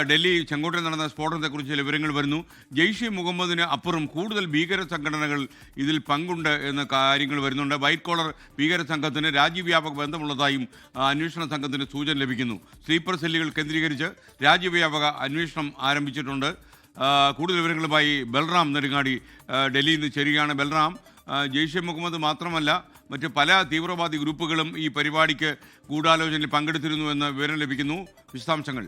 ഡൽഹി ചെങ്കോട്ടയിൽ നടന്ന സ്ഫോടനത്തെക്കുറിച്ച് ചില വിവരങ്ങൾ വരുന്നു. ജെയ്ഷെ മുഹമ്മദിന് അപ്പുറം കൂടുതൽ ഭീകര സംഘടനകൾ ഇതിൽ പങ്കുണ്ട് എന്ന കാര്യങ്ങൾ വരുന്നുണ്ട്. വൈറ്റ് കോളർ ഭീകര സംഘത്തിന് രാജ്യവ്യാപക ബന്ധമുള്ളതായും അന്വേഷണ സംഘത്തിന് സൂചന ലഭിക്കുന്നു. സ്ലീപ്പർ സെല്ലുകൾ കേന്ദ്രീകരിച്ച് രാജ്യവ്യാപക അന്വേഷണം ആരംഭിച്ചിട്ടുണ്ട്. കൂടുതൽ വിവരങ്ങളുമായി ബൽറാം നെടുങ്ങാടി ഡൽഹിയിൽ നിന്ന് ചേരുകയാണ്. ബൽറാം, ജെയ്ഷെ മുഹമ്മദ് മാത്രമല്ല മറ്റ് പല തീവ്രവാദി ഗ്രൂപ്പുകളും ഈ പരിപാടിക്ക് ഗൂഢാലോചനയിൽ പങ്കെടുത്തിരുന്നു എന്ന വിവരം ലഭിക്കുന്നു. വിശദാംശങ്ങൾ.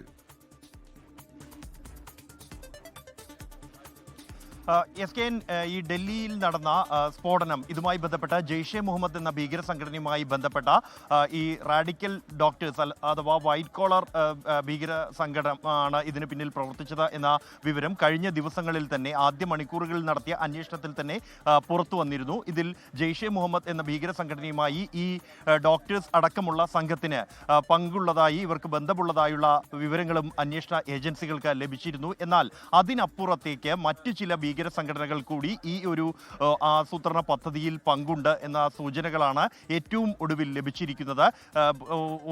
എസ്കെൻ, ഈ ഡൽഹിയിൽ നടന്ന സ്ഫോടനം ഇതുമായി ബന്ധപ്പെട്ട ജെയ്ഷെ മുഹമ്മദ് എന്ന ഭീകര സംഘടനയുമായി ബന്ധപ്പെട്ട ഈ റാഡിക്കൽ ഡോക്ടേഴ്സ് അഥവാ വൈറ്റ് കോളർ ഭീകര സംഘടനയാണ് ഇതിന് പിന്നിൽ പ്രവർത്തിച്ചത് എന്ന വിവരം കഴിഞ്ഞ ദിവസങ്ങളിൽ തന്നെ ആദ്യ മണിക്കൂറുകളിൽ നടത്തിയ അന്വേഷണത്തിൽ തന്നെ പുറത്തു വന്നിരുന്നു. ഇതിൽ ജെയ്ഷെ മുഹമ്മദ് എന്ന ഭീകര സംഘടനയുമായി ഈ ഡോക്ടേഴ്സ് അടക്കമുള്ള സംഘത്തിന് പങ്കുള്ളതായി, ഇവർക്ക് ബന്ധമുള്ളതായുള്ള വിവരങ്ങളും അന്വേഷണ ഏജൻസികൾക്ക് ലഭിച്ചിരുന്നു. എന്നാൽ അതിനപ്പുറത്തേക്ക് മറ്റു ചില ഭീകര സംഘടനകൾ കൂടി ഈ ഒരു ആസൂത്രണ പദ്ധതിയിൽ പങ്കുണ്ട് എന്ന സൂചനകളാണ് ഏറ്റവും ഒടുവിൽ ലഭിച്ചിരിക്കുന്നത്.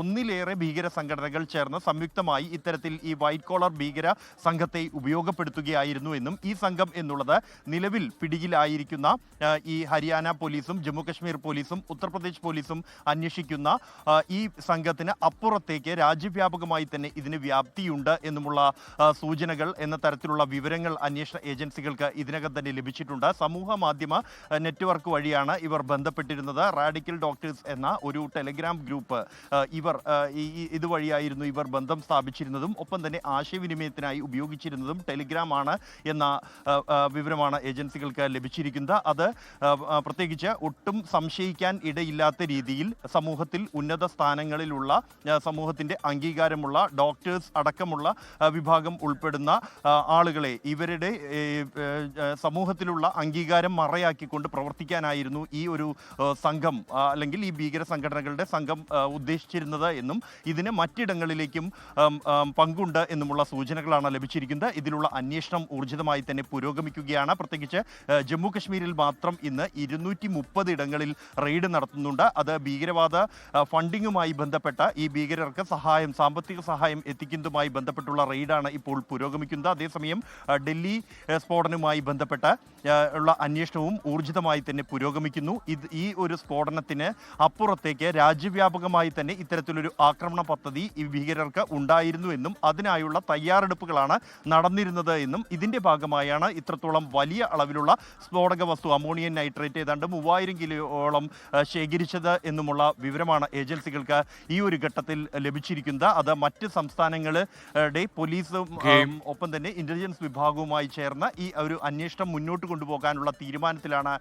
ഒന്നിലേറെ ഭീകര സംഘടനകൾ ചേർന്ന് സംയുക്തമായി ഇത്തരത്തിൽ ഈ വൈറ്റ് കോളർ ഭീകര സംഘത്തെ ഉപയോഗപ്പെടുത്തുകയായിരുന്നു എന്നും ഈ സംഘം എന്നുള്ളത് നിലവിൽ പിടിയിലായിരിക്കുന്ന ഈ ഹരിയാന പോലീസും ജമ്മു കശ്മീർ പോലീസും ഉത്തർപ്രദേശ് പോലീസും അന്വേഷിക്കുന്ന ഈ സംഘത്തിന് അപ്പുറത്തേക്ക് രാജ്യവ്യാപകമായി തന്നെ ഇതിന് വ്യാപ്തിയുണ്ട് എന്നുമുള്ള സൂചനകൾ എന്ന തരത്തിലുള്ള വിവരങ്ങൾ അന്വേഷണ ഏജൻസികൾക്ക് ഇതിനകം തന്നെ ലഭിച്ചിട്ടുണ്ട്. സമൂഹ മാധ്യമ നെറ്റ്വർക്ക് വഴിയാണ് ഇവർ ബന്ധപ്പെട്ടിരുന്നത്. റാഡിക്കൽ ഡോക്ടേഴ്സ് എന്ന ഒരു ടെലഗ്രാം ഗ്രൂപ്പ് ഇവർ ഇതുവഴിയായിരുന്നു ഇവർ ബന്ധം സ്ഥാപിച്ചിരുന്നതും ഒപ്പം തന്നെ ആശയവിനിമയത്തിനായി ഉപയോഗിച്ചിരുന്നതും ടെലിഗ്രാം ആണ് എന്ന വിവരമാണ് ഏജൻസികൾക്ക് ലഭിച്ചിരിക്കുന്നത്. അത് പ്രത്യേകിച്ച് ഒട്ടും സംശയിക്കാൻ ഇടയില്ലാത്ത രീതിയിൽ സമൂഹത്തിൽ ഉന്നത സ്ഥാനങ്ങളിലുള്ള സമൂഹത്തിൻ്റെ അംഗീകാരമുള്ള ഡോക്ടേഴ്സ് അടക്കമുള്ള വിഭാഗം ഉൾപ്പെടുന്ന ആളുകളെ ഇവരുടെ സമൂഹത്തിലുള്ള അംഗീകാരം മറയാക്കിക്കൊണ്ട് പ്രവർത്തിക്കാനായിരുന്നു ഈ ഒരു സംഘം അല്ലെങ്കിൽ ഈ ഭീകര സംഘടനകളുടെ സംഘം ഉദ്ദേശിച്ചിരുന്നത് എന്നും ഇതിന് മറ്റിടങ്ങളിലേക്കും പങ്കുണ്ട് എന്നുമുള്ള സൂചനകളാണ് ലഭിച്ചിരിക്കുന്നത്. ഇതിലുള്ള അന്വേഷണം ഊർജിതമായി തന്നെ പുരോഗമിക്കുകയാണ്. പ്രത്യേകിച്ച് ജമ്മു കശ്മീരിൽ മാത്രം ഇന്ന് 230 ഇടങ്ങളിൽ റെയ്ഡ് നടത്തുന്നുണ്ട്. അത് ഭീകരവാദ ഫണ്ടിങ്ങുമായി ബന്ധപ്പെട്ട ഈ ഭീകരർക്ക് സാമ്പത്തിക സഹായം എത്തിക്കുന്നതുമായി ബന്ധപ്പെട്ടുള്ള റെയ്ഡാണ് ഇപ്പോൾ പുരോഗമിക്കുന്നത്. അതേസമയം ഡൽഹി സ്ഫോടനവുമായി ബന്ധപ്പെട്ട ഉള്ള അന്വേഷണവും ഊർജിതമായി തന്നെ പുരോഗമിക്കുന്നു. ഈ ഒരു സ്ഫോടനത്തിന് അപ്പുറത്തേക്ക് രാജ്യവ്യാപകമായി തന്നെ ഇത്തരത്തിലൊരു ആക്രമണ പദ്ധതി ഈ ഭീകരർക്ക് ഉണ്ടായിരുന്നു എന്നും അതിനായുള്ള തയ്യാറെടുപ്പുകളാണ് നടന്നിരുന്നത് എന്നും ഇതിൻ്റെ ഭാഗമായാണ് ഇത്രത്തോളം വലിയ അളവിലുള്ള സ്ഫോടക വസ്തു അമോണിയം നൈട്രേറ്റ് ഏതാണ്ട് 3000 കിലോയോളം ശേഖരിച്ചത് എന്നുമുള്ള വിവരമാണ് ഏജൻസികൾക്ക് ഈ ഒരു ഘട്ടത്തിൽ ലഭിച്ചിരിക്കുന്നത്. അത് മറ്റ് സംസ്ഥാനങ്ങളുടെ പോലീസും ഒപ്പം തന്നെ ഇന്റലിജൻസ് വിഭാഗവുമായി ചേർന്ന് ഈ ഒരു അന്വേഷണം മുന്നോട്ട് കൊണ്ടുപോകാനുള്ള തീരുമാനത്തിലാണ്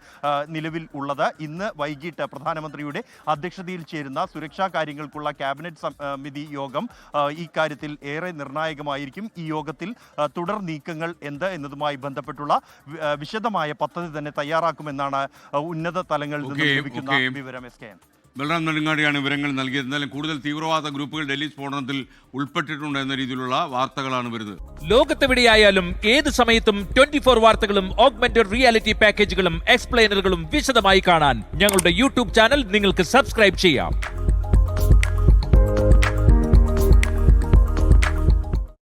നിലവിൽ ഉള്ളത്. ഇന്ന് വൈകിട്ട് പ്രധാനമന്ത്രിയുടെ അധ്യക്ഷതയിൽ ചേരുന്ന സുരക്ഷാ കാര്യങ്ങൾക്കുള്ള ക്യാബിനറ്റ് സമിതി യോഗം ഈ കാര്യത്തിൽ ഏറെ നിർണായകമായിരിക്കും. ഈ യോഗത്തിൽ തുടർ നീക്കങ്ങൾ എന്ത് എന്നതുമായി ബന്ധപ്പെട്ടുള്ള വിശദമായ പദ്ധതി തന്നെ തയ്യാറാക്കുമെന്നാണ് ഉന്നത തലങ്ങളിൽ നിന്ന് ലഭിക്കുന്ന വിവരം. ബൽറാം നെടുങ്ങാടിയാണ് വിവരങ്ങൾ നൽകിയത്. എന്നാലും കൂടുതൽ തീവ്രവാദ ഗ്രൂപ്പുകൾ ഡൽഹി സ്ഫോടനത്തിൽ ഉൾപ്പെട്ടിട്ടുണ്ട് എന്ന രീതിയിലുള്ള വാർത്തകളാണ് വരുന്നത്. ലോകത്തെവിടെയായാലും ഏത് സമയത്തും 24 വാർത്തകളും ഓഗ്മെന്റഡ് റിയാലിറ്റി പാക്കേജുകളും എക്സ്പ്ലെയിനറുകളും വിശദമായി കാണാൻ ഞങ്ങളുടെ യൂട്യൂബ് ചാനൽ നിങ്ങൾക്ക് സബ്സ്ക്രൈബ് ചെയ്യാം.